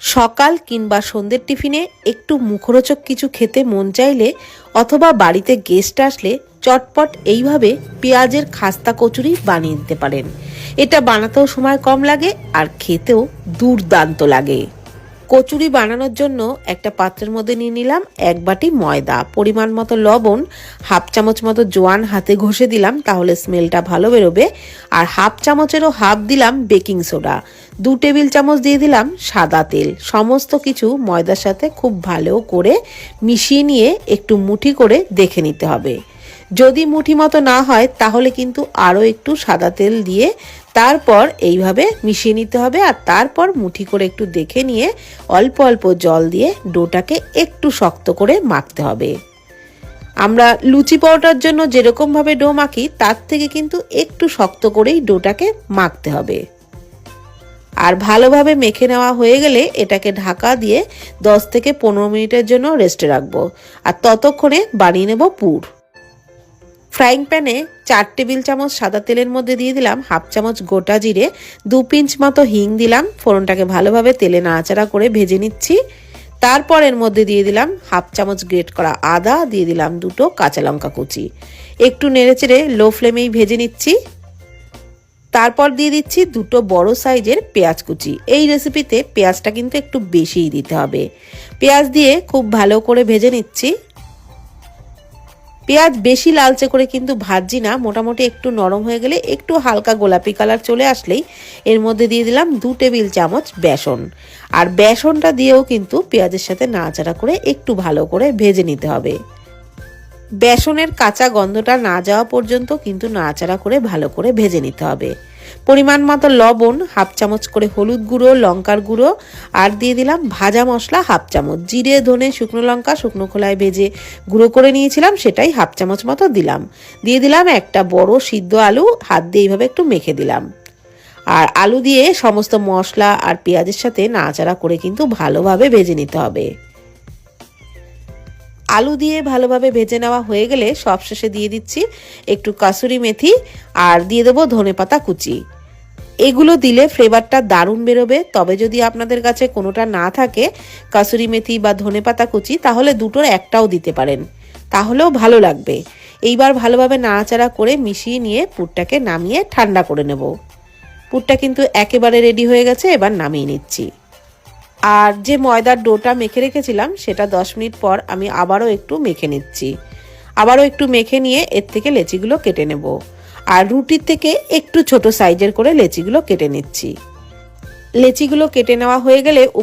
সকাল কিংবা সন্ধ্যের টিফিনে একটু মুখরোচক কিছু খেতে মন চাইলে অথবা বাড়িতে গেস্ট আসলে চটপট এইভাবে পেঁয়াজের খাস্তা কচুরি বানিয়ে দিতে পারেন। এটা বানাতেও সময় কম লাগে আর খেতেও দুর্দান্ত লাগে। কচুরি বানানোর জন্য একটা পাত্রের মধ্যে নিয়ে নিলাম 1 বাটি ময়দা, পরিমাণ মতো লবণ, হাফ চামচ মতো জোয়ান হাতে ঘষে দিলাম, তাহলে স্মেলটা ভালো বেরোবে। আর হাফ চামচেরও হাফ দিলাম বেকিং সোডা, 2 টেবিল চামচ দিয়ে দিলাম সাদা তেল। সমস্ত কিছু ময়দার সাথে খুব ভালো করে মিশিয়ে নিয়ে একটু মুঠি করে দেখে নিতে হবে। যদি মুঠি মতো না হয় তাহলে কিন্তু আরও একটু সাদা তেল দিয়ে তারপর এইভাবে মিশিয়ে নিতে হবে। আর তারপর মুঠি করে একটু দেখে নিয়ে অল্প অল্প জল দিয়ে ডোটাকে একটু শক্ত করে মাখতে হবে। আমরা লুচি পরোটার জন্য যেরকমভাবে ডো মাখি তার থেকে কিন্তু একটু শক্ত করেই ডোটাকে মাখতে হবে। আর ভালোভাবে মেখে নেওয়া হয়ে গেলে এটাকে ঢাকা দিয়ে 10 থেকে 15 মিনিটের জন্য রেস্টে রাখবো। আর ততক্ষণে বানিয়ে নেব পুর। ফ্রাইং প্যানে 4 টেবিল চামচ সাদা তেলের মধ্যে দিয়ে দিলাম হাফ চামচ গোটা জিরে, 2 পিঞ্চ মতো হিং দিলাম। ফোড়নটাকে ভালোভাবে তেলে নাড়াচাড়া করে ভেজে নিচ্ছি। তারপর এর মধ্যে দিয়ে দিলাম হাফ চামচ গ্রেট করা আদা, দিয়ে দিলাম 2টো কাঁচা লঙ্কা কুচি। একটু নেড়েচেড়ে লো ফ্লেমেই ভেজে নিচ্ছি। তারপর দিয়ে দিচ্ছি 2টো বড় সাইজের পেঁয়াজ কুচি। এই রেসিপিতে পেঁয়াজটা কিন্তু একটু বেশিই দিতে হবে। পেঁয়াজ দিয়ে খুব ভালো করে ভেজে নিচ্ছি। পেঁয়াজ বেশি লালচে করে কিন্তু ভাজছি না, মোটামুটি একটু নরম হয়ে গেলে একটু হালকা গোলাপি কালার চলে আসলেই এর মধ্যে দিয়ে দিলাম 2 টেবিল চামচ বেসন। আর বেসনটা দিয়েও কিন্তু পেঁয়াজের সাথে নাড়াচাড়া করে একটু ভালো করে ভেজে নিতে হবে। বেসনের কাঁচা গন্ধটা না যাওয়া পর্যন্ত কিন্তু নাড়াচাড়া করে ভালো করে ভেজে নিতে হবে। পরিমাণ মতো লবণ, হাফ চামচ করে হলুদ গুঁড়ো, লঙ্কার গুঁড়ো, আর দিয়ে দিলাম ভাজা মশলা হাফ চামচ। জিরে, ধনে, শুকনো লঙ্কা শুকনো খোলায় ভেজে গুঁড়ো করে নিয়েছিলাম, সেটাই হাফ চামচ মতো দিলাম। দিয়ে দিলাম একটা বড় সিদ্ধ আলু, হাত দিয়ে এইভাবে একটু মেখে দিলাম। আর আলু দিয়ে সমস্ত মশলা আর পেঁয়াজের সাথে নাড়াচাড়া করে কিন্তু ভালোভাবে ভেজে নিতে হবে। আলু দিয়ে ভালোভাবে ভেজে নেওয়া হয়ে গেলে সবশেষে দিয়ে দিচ্ছি একটু কাসুরি মেথি আর দিয়ে দেবো ধনেপাতা কুচি। এগুলো দিলে ফ্লেভারটা দারুণ বেরোবে। তবে যদি আপনাদের কাছে কোনোটা না থাকে, কাসুরি মেথি বা ধনেপাতা কুচি, তাহলে দুটোর একটাও দিতে পারেন, তাহলেও ভালো লাগবে। এইবার ভালোভাবে নাড়াচাড়া করে মিশিয়ে নিয়ে পুরটাকে নামিয়ে ঠান্ডা করে নেব। পুরটা কিন্তু একেবারে রেডি হয়ে গেছে, এবার নামিয়ে নিচ্ছি। আর যে ময়দার ডোটা মেখে রেখেছিলাম সেটা 10 মিনিট পর আমি আবারও একটু মেখে নিচ্ছি। আবারও একটু মেখে নিয়ে এর থেকে লেচিগুলো কেটে নেব। আর রুটির থেকে একটু ছোট সাইজের করে লেচিগুলো কেটে নিচ্ছি। লেচিগুলো কেটে নেওয়া হয়ে গেলে